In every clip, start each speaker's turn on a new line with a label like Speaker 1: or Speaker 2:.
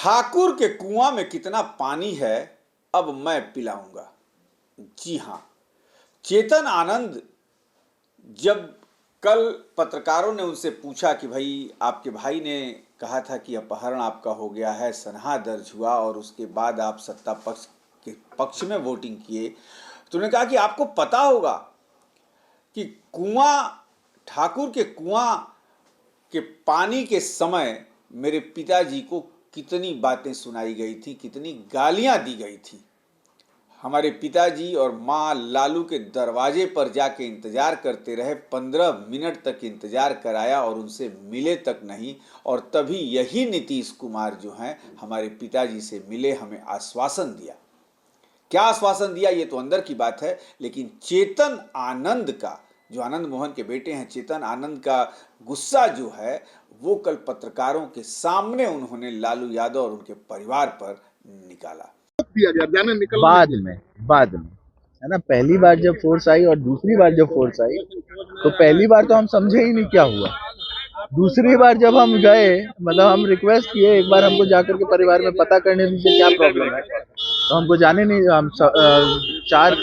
Speaker 1: ठाकुर के कुआं में कितना पानी है अब मैं पिलाऊंगा। जी हां, चेतन आनंद जब कल पत्रकारों ने उनसे पूछा कि भाई आपके भाई ने कहा था कि अपहरण आपका हो गया है, सनहा दर्ज हुआ और उसके बाद आप सत्ता पक्ष के पक्ष में वोटिंग किए, तो उन्होंने कहा कि आपको पता होगा कि ठाकुर के कुआं के पानी के समय मेरे पिताजी को कितनी बातें सुनाई गई थी, कितनी गालियां दी गई थी। हमारे पिताजी और माँ लालू के दरवाजे पर जाके इंतजार करते रहे, 15 मिनट तक इंतजार कराया और उनसे मिले तक नहीं। और तभी यही नीतीश कुमार जो हैं हमारे पिताजी से मिले, हमें आश्वासन दिया। क्या आश्वासन दिया ये तो अंदर की बात है, लेकिन चेतन आनंद का, जो आनंद मोहन के बेटे हैं, चेतन आनंद का गुस्सा जो है वो कल पत्रकारों के सामने उन्होंने लालू यादव और उनके परिवार पर निकाला।
Speaker 2: बाद में है ना, पहली बार जब फोर्स आई और दूसरी बार जब फोर्स आई तो पहली बार तो हम समझे ही नहीं क्या हुआ। दूसरी बार जब हम गए, मतलब हम रिक्वेस्ट किए एक बार हमको जाकर के परिवार में पता करने दीजिए क्या प्रॉब्लम है, तो हमको जाने नहीं, हम 4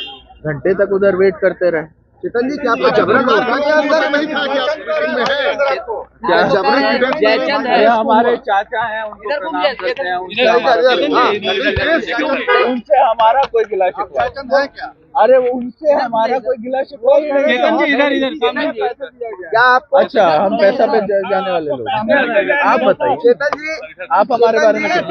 Speaker 2: घंटे तक उधर वेट करते रहे।
Speaker 3: चेतन जी, क्या आपको जबरन रोका क्या अंदर नहीं था? क्या
Speaker 2: जयचंद है, हमारे चाचा हैं, उनको प्रणाम करते हैं, उनसे हमारा कोई गिला शिकवा है क्या? अरे उनसे हमारा कोई गिला शिकवा ही नहीं।
Speaker 3: चेतन जी इधर क्या आपको,
Speaker 2: अच्छा हम पैसा पे जाने वाले लोग, आप बताइए चेतन जी, आप हमारे बारे में क्या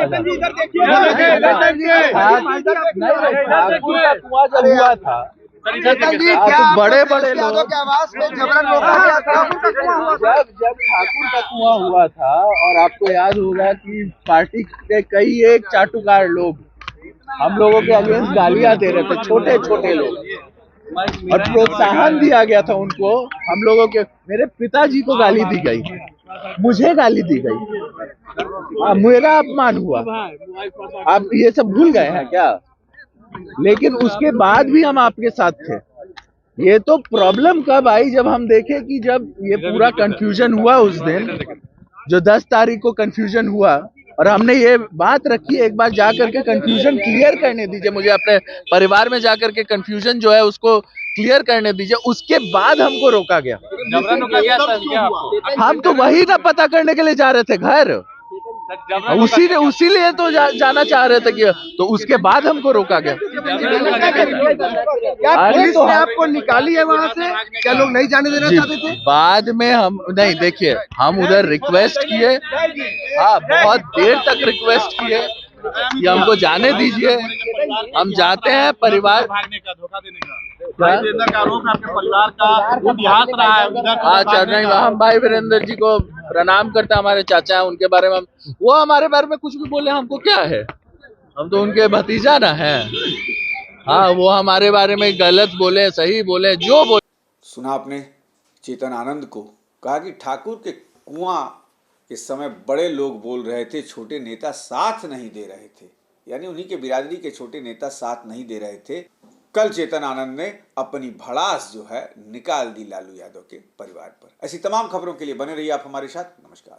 Speaker 2: कुआं जब हुआ था,
Speaker 3: चेतन जी क्या
Speaker 2: बड़े बड़े लोग
Speaker 3: के आवाज में जबरन रोका गया था?
Speaker 2: जब ठाकुर का कुआं हुआ था, और आपको याद होगा कि पार्टी के कई एक चाटुकार लोग हम लोगों के अगेंस्ट गालियां दे रहे थे, छोटे छोटे लोग, और प्रोत्साहन दिया गया था उनको। हम लोगों के, मेरे पिताजी को गाली दी गई, मुझे गाली दी गई, मेरा अपमान हुआ। आप ये सब भूल गए हैं क्या? लेकिन उसके बाद भी हम आपके साथ थे। ये तो प्रॉब्लम कब आई, जब हम देखे कि जब ये पूरा कंफ्यूजन हुआ उस दिन, जो 10 तारीख को कंफ्यूजन हुआ, और हमने ये बात रखी एक बार जाकर के कंफ्यूजन क्लियर करने दीजिए, मुझे अपने परिवार में जाकर के कंफ्यूजन जो है उसको क्लियर करने दीजिए। उसके बाद हमको रोका गया। हम तो वही ना पता करने के लिए जा रहे थे घर, उसीलिए तो जाना चाह रहे थे कि, तो उसके बाद हमको रोका गया।
Speaker 3: पुलिस ने आपको निकाली है वहाँ से? क्या लोग नहीं जाने देना चाहते थे?
Speaker 2: बाद में हम नहीं, देखिए हम उधर रिक्वेस्ट किए, हाँ बहुत देर तक रिक्वेस्ट किए कि हमको जाने दीजिए, हम जाते हैं। परिवार
Speaker 3: धोखा देने का आरोप है आपके परिवार का, इतिहास रहा है।
Speaker 2: अच्छा नहीं, हम भाई वीरेंद्र जी को प्रणाम करते हैं, हमारे चाचा हैं, उनके बारे में वो हमारे बारे में कुछ भी बोले हमको क्या है, हम तो उनके भतीजा ना है। हाँ, वो हमारे बारे में गलत बोले सही बोले जो बोले।
Speaker 1: सुना आपने चेतन आनंद को, कहा कि ठाकुर के कुआं के समय बड़े लोग बोल रहे थे, छोटे नेता साथ नहीं दे रहे थे, यानी उन्हीं के बिरादरी के छोटे नेता साथ नहीं दे रहे थे। कल चेतन आनंद ने अपनी भड़ास जो है निकाल दी लालू यादव के परिवार पर। ऐसी तमाम खबरों के लिए बने रहिए आप हमारे साथ। नमस्कार।